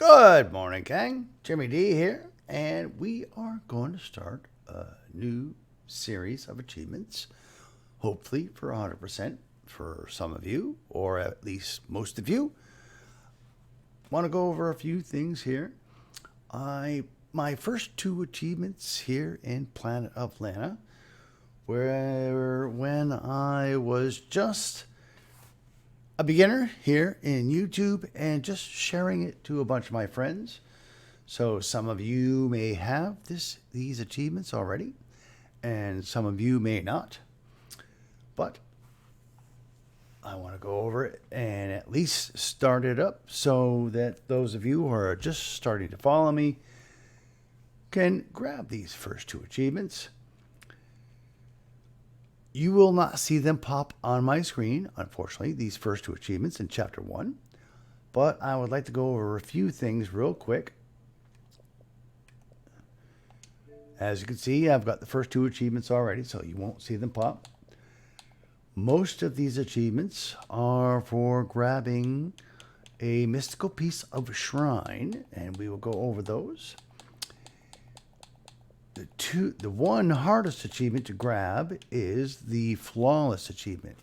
Good morning, gang. Jimmy D here, and we are going to start a new series of achievements, hopefully for 100% for some of you, or at least most of you. Want to go over a few things here. My first two achievements here in Planet of Lana were when I was just a beginner here in YouTube and just sharing it to a bunch of my friends. So some of you may have these achievements already, and some of you may not. But I want to go over it and at least start it up so that those of you who are just starting to follow me can grab these first two achievements. You will not see them pop on my screen, unfortunately, these first two achievements in Chapter 1. But I would like to go over a few things real quick. As you can see, I've got the first two achievements already, so you won't see them pop. Most of these achievements are for grabbing a mystical piece of shrine, and we will go over those. The one hardest achievement to grab is the flawless achievement,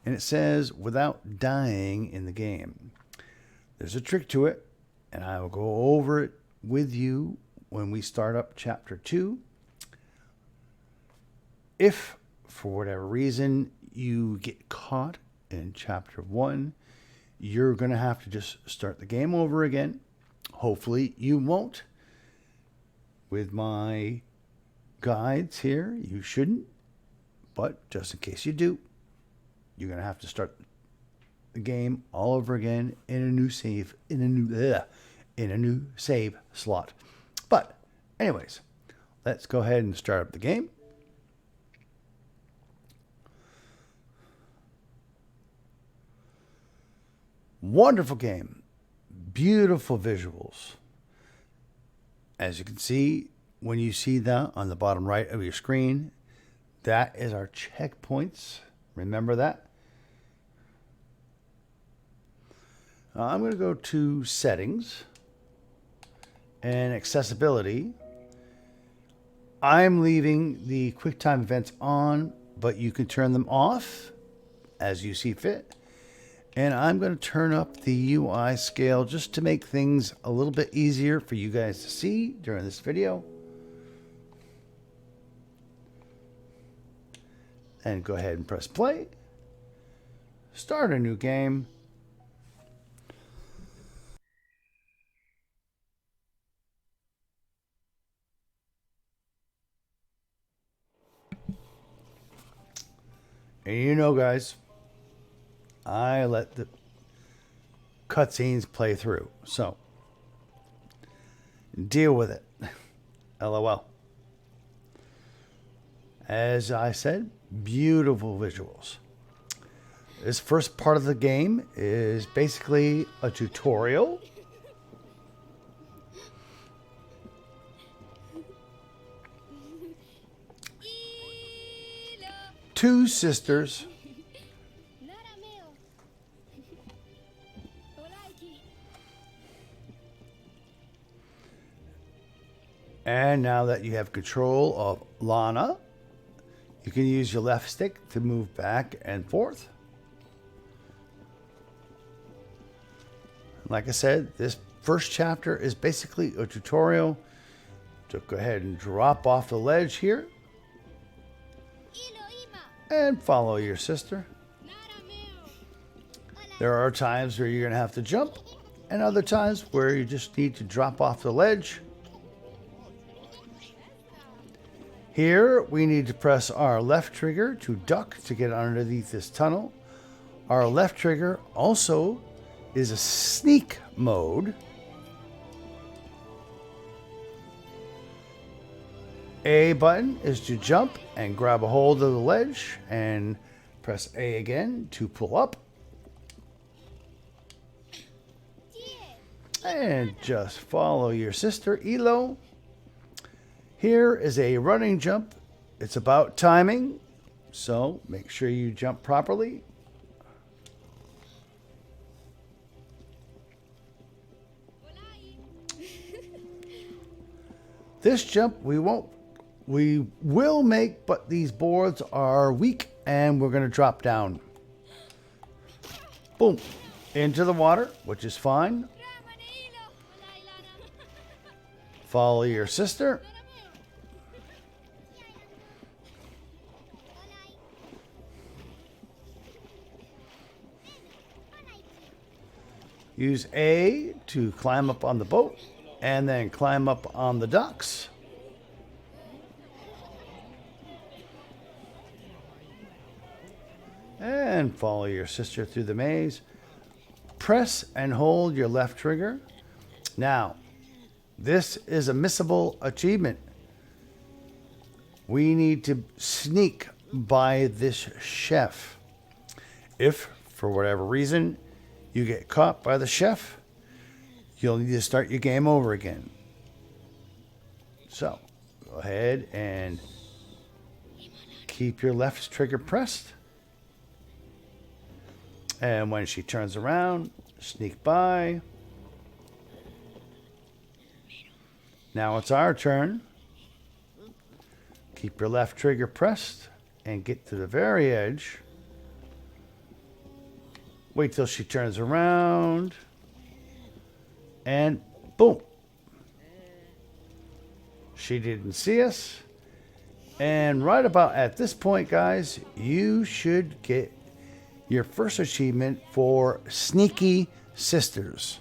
and it says without dying in the game. There's a trick to it, and I will go over it with you when we start up Chapter 2. If, for whatever reason, you get caught in Chapter 1, you're going to have to just start the game over again. Hopefully you won't. With my guides here, you shouldn't, but just in case you do, you're going to have to start the game all over again in a new save, in a new save slot. But anyways, let's go ahead and start up the game. Wonderful game, beautiful visuals. As you can see, when you see that on the bottom right of your screen, that is our checkpoints. Remember that? I'm going to go to Settings and Accessibility. I'm leaving the QuickTime events on, but you can turn them off as you see fit. And I'm going to turn up the UI scale just to make things a little bit easier for you guys to see during this video. And go ahead and press play. Start a new game. And you know, guys, I let the cutscenes play through, so deal with it. LOL. As I said, beautiful visuals. This first part of the game is basically a tutorial. Two sisters and now that you have control of Lana, you can use your left stick to move back and forth. Like I said, this first chapter is basically a tutorial. So go ahead and drop off the ledge here and follow your sister. There are times where you're going to have to jump and other times where you just need to drop off the ledge. Here, we need to press our left trigger to duck to get underneath this tunnel. Our left trigger also is a sneak mode. A button is to jump and grab a hold of the ledge, and press A again to pull up. And just follow your sister, Elo. Here is a running jump. It's about timing, so make sure you jump properly. This jump we will make, but these boards are weak and we're going to drop down. Boom. Into the water, which is fine. Follow your sister. Use A to climb up on the boat and then climb up on the docks. And follow your sister through the maze. Press and hold your left trigger. Now, this is a missable achievement. We need to sneak by this chef. If, for whatever reason, you get caught by the chef, you'll need to start your game over again. So, go ahead and keep your left trigger pressed. And when she turns around, sneak by. Now it's our turn. Keep your left trigger pressed and get to the very edge. Wait till she turns around. And boom. She didn't see us. And right about at this point, guys, you should get your first achievement for Sneaky Sisters.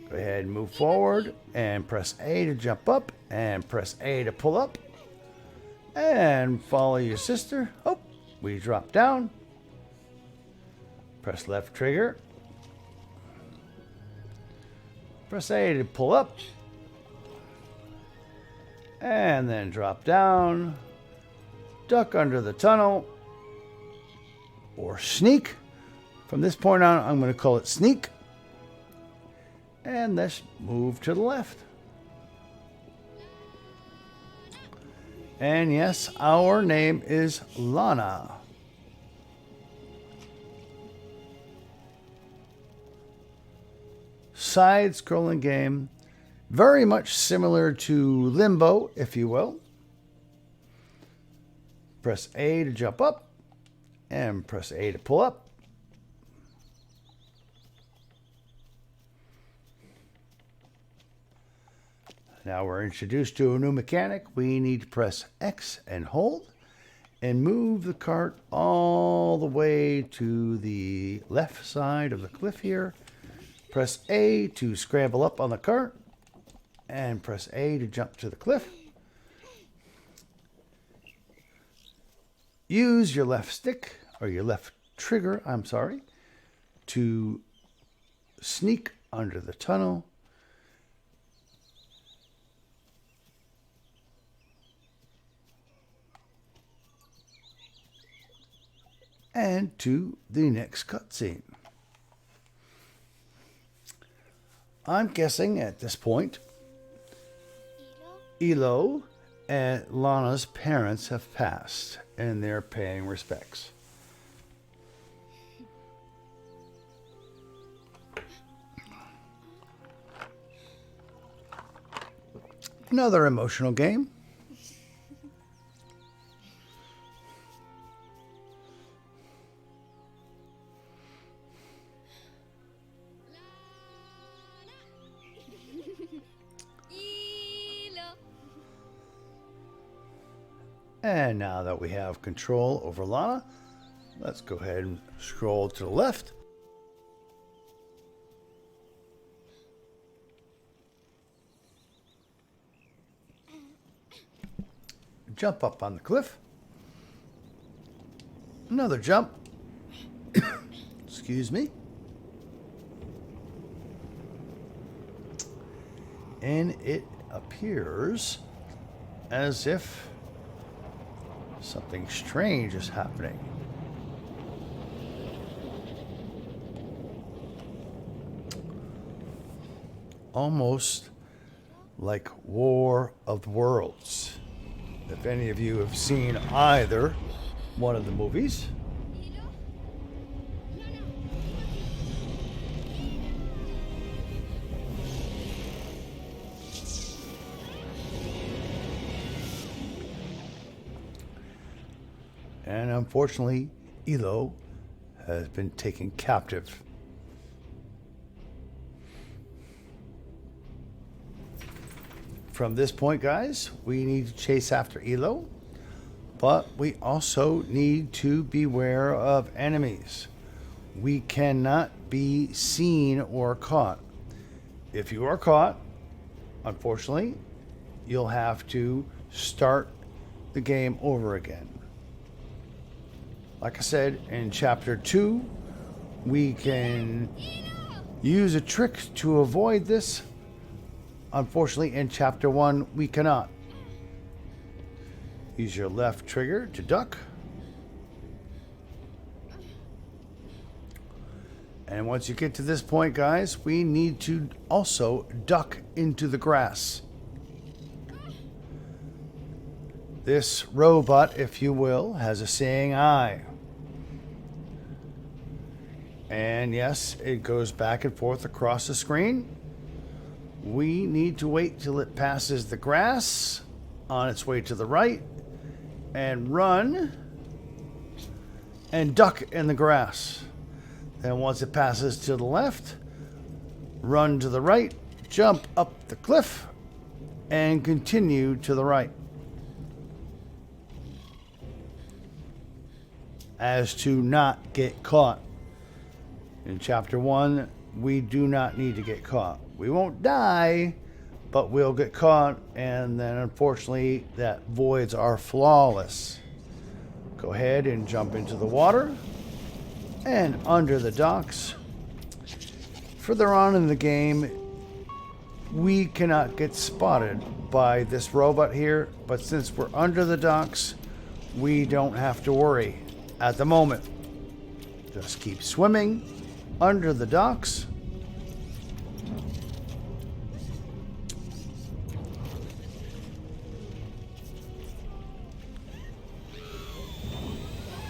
Go ahead and move forward and press A to jump up and press A to pull up. And follow your sister. Oh, we drop down. Press left trigger. Press A to pull up. And then drop down. Duck under the tunnel. Or sneak. From this point on, I'm going to call it sneak. And let's move to the left. And yes, our name is Lana. Side-scrolling game. Very much similar to Limbo, if you will. Press A to jump up. And press A to pull up. Now we're introduced to a new mechanic. We need to press X and hold and move the cart all the way to the left side of the cliff here. Press A to scramble up on the cart and press A to jump to the cliff. Use your left stick, or your left trigger, I'm sorry, to sneak under the tunnel. And to the next cutscene. I'm guessing at this point, Elo and Lana's parents have passed and they're paying respects. Another emotional game. And now that we have control over Lana, let's go ahead and scroll to the left. Jump up on the cliff. Another jump. Excuse me. And it appears as if something strange is happening. Almost like War of the Worlds. If any of you have seen either one of the movies. And unfortunately, Elo has been taken captive. From this point, guys, we need to chase after Elo, but we also need to beware of enemies. We cannot be seen or caught. If you are caught, unfortunately, you'll have to start the game over again. Like I said, in Chapter 2, we can use a trick to avoid this. Unfortunately, in Chapter 1, we cannot. Use your left trigger to duck. And once you get to this point, guys, we need to also duck into the grass. This robot, if you will, has a seeing eye. And yes, it goes back and forth across the screen. We need to wait till it passes the grass on its way to the right and run and duck in the grass. Then once it passes to the left, run to the right, jump up the cliff, and continue to the right. As to not get caught. In Chapter 1, we do not need to get caught. We won't die, but we'll get caught, and then unfortunately that voids are flawless. Go ahead and jump into the water and under the docks. Further on in the game, we cannot get spotted by this robot here, but since we're under the docks, we don't have to worry at the moment. Just keep swimming under the docks.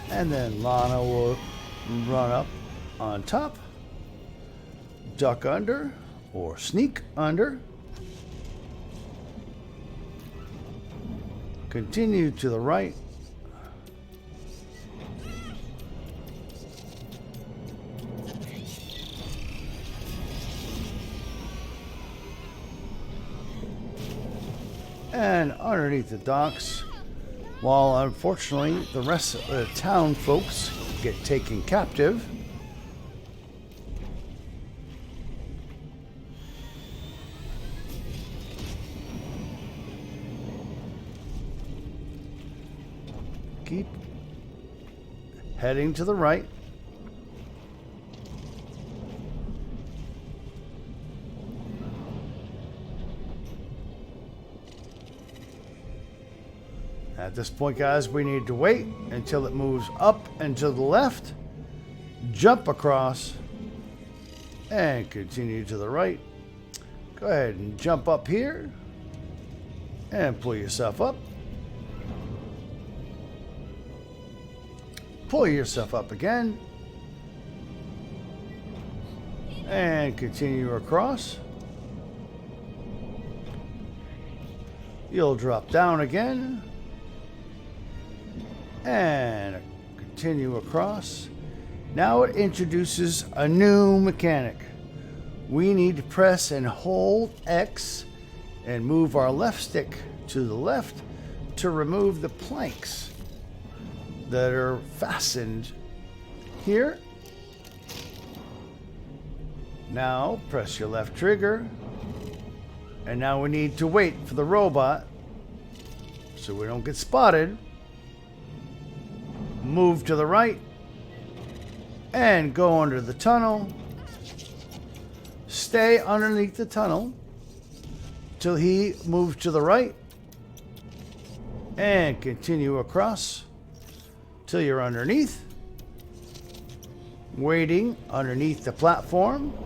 And then Lana will run up on top, duck under, or sneak under. Continue to the right. And underneath the docks, while unfortunately the rest of the town folks get taken captive. Keep heading to the right. At this point, guys, we need to wait until it moves up and to the left, jump across, and continue to the right. Go ahead and jump up here and pull yourself up. Pull yourself up again and continue across. You'll drop down again and continue across. Now it introduces a new mechanic. We need to press and hold X and move our left stick to the left to remove the planks that are fastened here. Now press your left trigger, and now we need to wait for the robot so we don't get spotted. Move to the right and go under the tunnel. Stay underneath the tunnel till he moves to the right and continue across till you're underneath. Waiting underneath the platform.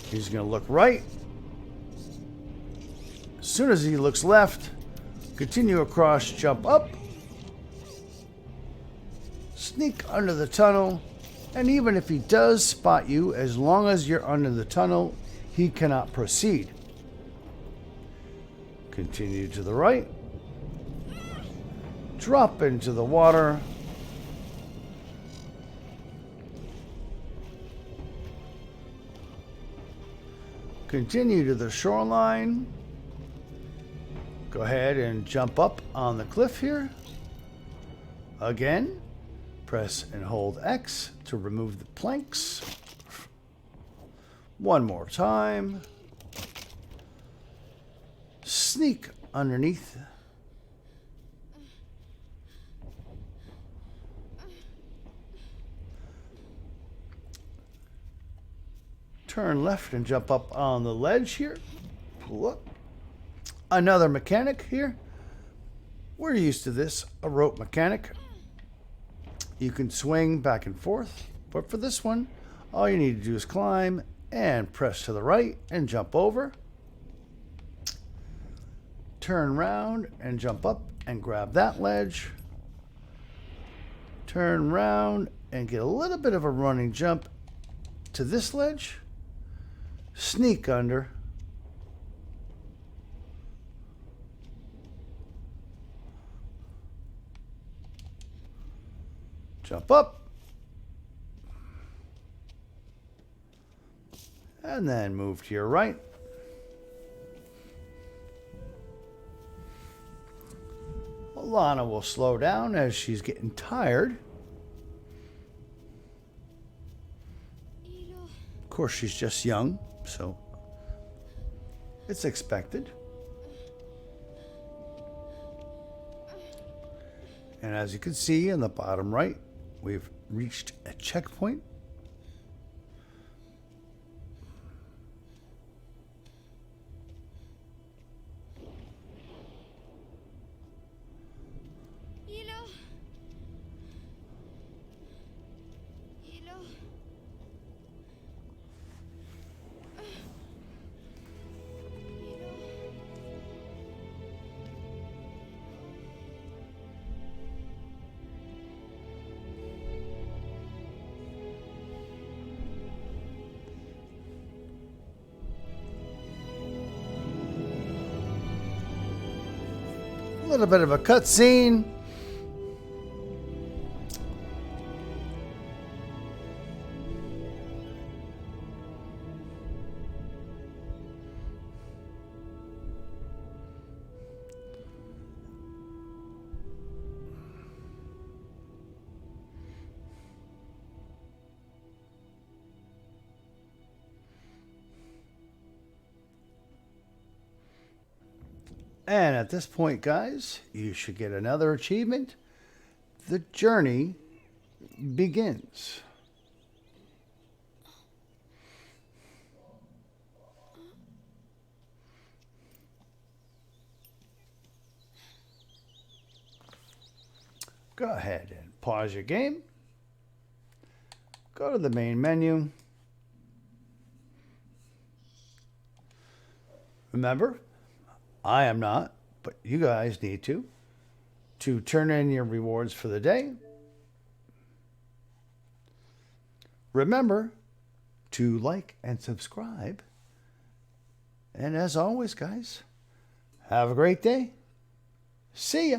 He's going to look right. As soon as he looks left, continue across, jump up, sneak under the tunnel, and even if he does spot you, as long as you're under the tunnel, he cannot proceed. Continue to the right, Drop into the water. Continue to the shoreline. Go ahead and jump up on the cliff here. Again, press and hold X to remove the planks. One more time. Sneak underneath. Turn left and jump up on the ledge here. Pull up. Another mechanic here. We're used to this, a rope mechanic. You can swing back and forth, but for this one, all you need to do is climb and press to the right and jump over. Turn around and jump up and grab that ledge. Turn around and get a little bit of a running jump to this ledge. Sneak under. Jump up. And then move to your right. Lana will slow down as she's getting tired. Of course, she's just young, so it's expected. And as you can see in the bottom right, we've reached a checkpoint. A little bit of a cutscene. And at this point, guys, you should get another achievement. The journey begins. Go ahead and pause your game. Go to the main menu. Remember, I am not, but you guys need to turn in your rewards for the day. Remember to like and subscribe. And as always, guys, have a great day. See ya.